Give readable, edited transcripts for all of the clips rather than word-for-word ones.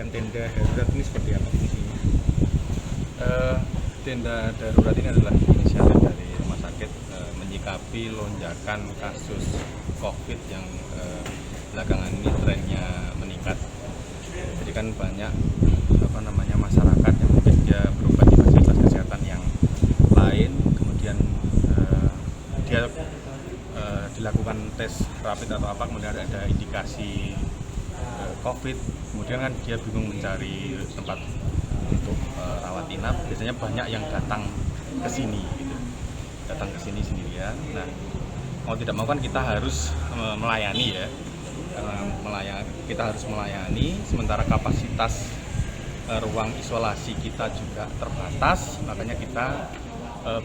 tenda darurat ini seperti apa fungsinya? Tenda darurat ini adalah inisiatif dari rumah sakit menyikapi lonjakan kasus COVID yang belakangan ini trennya meningkat. Jadi kan banyak masyarakat yang mungkin dia berobat di fasilitas kesehatan yang lain, kemudian dia dilakukan tes rapid atau apa, kemudian ada indikasi COVID, kemudian kan dia bingung mencari tempat untuk rawat inap. Biasanya banyak yang datang ke sini gitu. Datang ke sini sendirian. Nah, mau tidak mau kan kita harus melayani ya. Kita harus melayani, sementara kapasitas ruang isolasi kita juga terbatas, makanya kita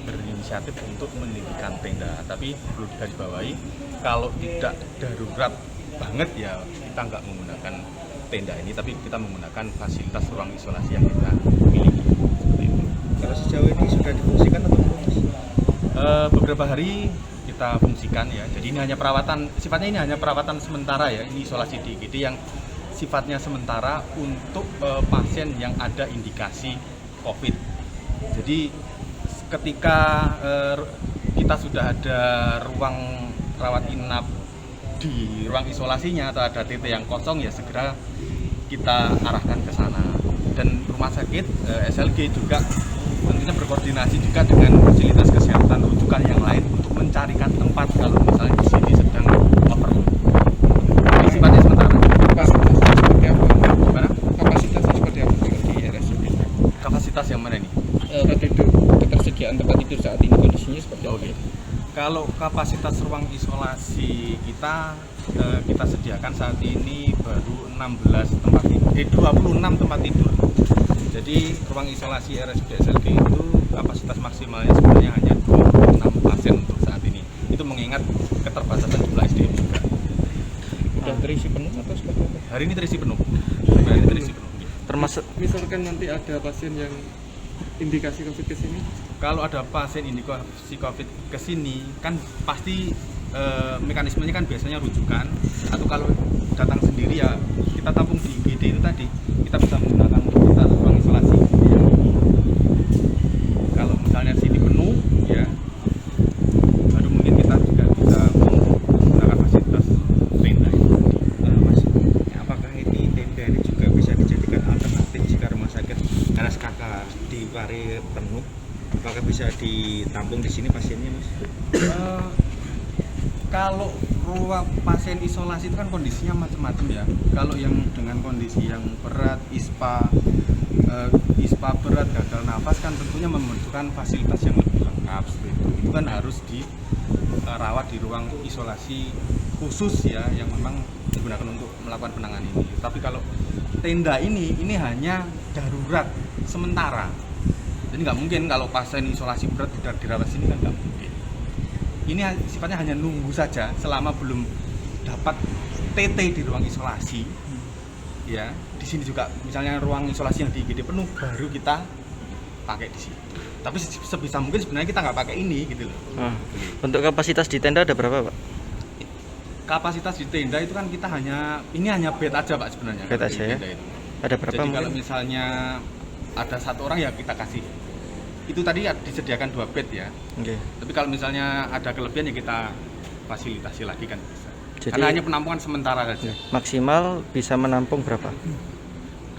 berinisiatif untuk mendirikan tenda. Tapi perlu digarisbawahi, kalau tidak darurat banget ya kita nggak menggunakan tenda ini, tapi kita menggunakan fasilitas ruang isolasi yang kita miliki. Seperti itu. Kalau sejauh ini sudah difungsikan atau belum? Beberapa hari kita fungsikan ya. Jadi ini hanya perawatan, sifatnya ini hanya perawatan sementara ya. Ini isolasi di IGD yang sifatnya sementara untuk pasien yang ada indikasi COVID. Jadi ketika kita sudah ada ruang rawat inap di ruang isolasinya atau ada TT yang kosong, ya segera kita arahkan ke sana. Dan rumah sakit SLG juga tentunya berkoordinasi juga dengan fasilitas kesehatan rujukan yang lain untuk mencarikan tempat kalau misalnya di sini sedang overload. Ini sifatnya sementara. Kapasitasnya seperti apa? Gimana? Kapasitasnya seperti apa kalau di RSUD? Kapasitas yang mana nih? Ketersediaan tempat tidur saat ini kondisinya seperti apa? Oke. Kalau kapasitas ruang isolasi kita sediakan saat ini baru 26 tempat tidur. Jadi ruang isolasi RSUD SLG itu kapasitas maksimalnya sebenarnya hanya 26 pasien untuk saat ini. Itu mengingat keterbatasan jumlah SDM juga. Sudah terisi penuh atau seperti apa? Hari ini terisi penuh. Hari ini terisi penuh. Termasuk Misalkan nanti ada pasien yang indikasi COVID ke sini, Kalau ada pasien indikasi COVID ke sini kan pasti mekanismenya kan biasanya rujukan, atau kalau datang sendiri ya kita tampung di IGD itu tadi, kita bisa menggunakan untuk ruang isolasi yang ini. Kalau misalnya sini penuh ya baru mungkin kita juga bisa menggunakan fasilitas tenda itu tadi. Mas, apakah ini tenda ini juga bisa dijadikan alternatif jika rumah sakit RSKK di Pare penuh? Apakah bisa ditampung di sini pasiennya, Mas? Kalau ruang pasien isolasi itu kan kondisinya macam-macam ya. Kalau yang dengan kondisi yang berat, ISPA berat, gagal nafas kan tentunya membutuhkan fasilitas yang lebih lengkap seperti itu. Itu kan harus dirawat di ruang isolasi khusus ya, yang memang digunakan untuk melakukan penanganan ini. Tapi kalau tenda ini hanya darurat sementara. Jadi nggak mungkin kalau pasien isolasi berat tidak dirawat sini kan nggak mungkin. Ini sifatnya hanya nunggu saja selama belum dapat TT di ruang isolasi. Ya, di sini juga misalnya ruang isolasi yang di IGD penuh baru kita pakai di situ. Tapi sebisa mungkin sebenarnya kita nggak pakai ini gitu loh. untuk kapasitas di tenda ada berapa, Pak? Kapasitas di tenda itu kan kita hanya bed aja Pak sebenarnya. Bed aja ya? Itu. Ada berapa Jadi mungkin? kalau misalnya ada satu orang ya kita kasih. Itu tadi disediakan 2 bed ya. Oke. Tapi kalau misalnya ada kelebihan ya kita fasilitasi lagi kan bisa. Jadi Karena hanya penampungan sementara saja. maksimal bisa menampung berapa?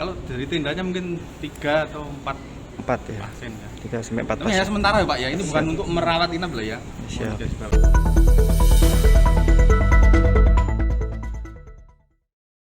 Kalau dari tendanya mungkin 3 atau 4 4 ya. pasien ya. 3 sampai 4 Tapi hanya pasien. sementara ya Pak ya. Ini bukan untuk merawat inap lah ya. Siap. Mohon digarisbawahi.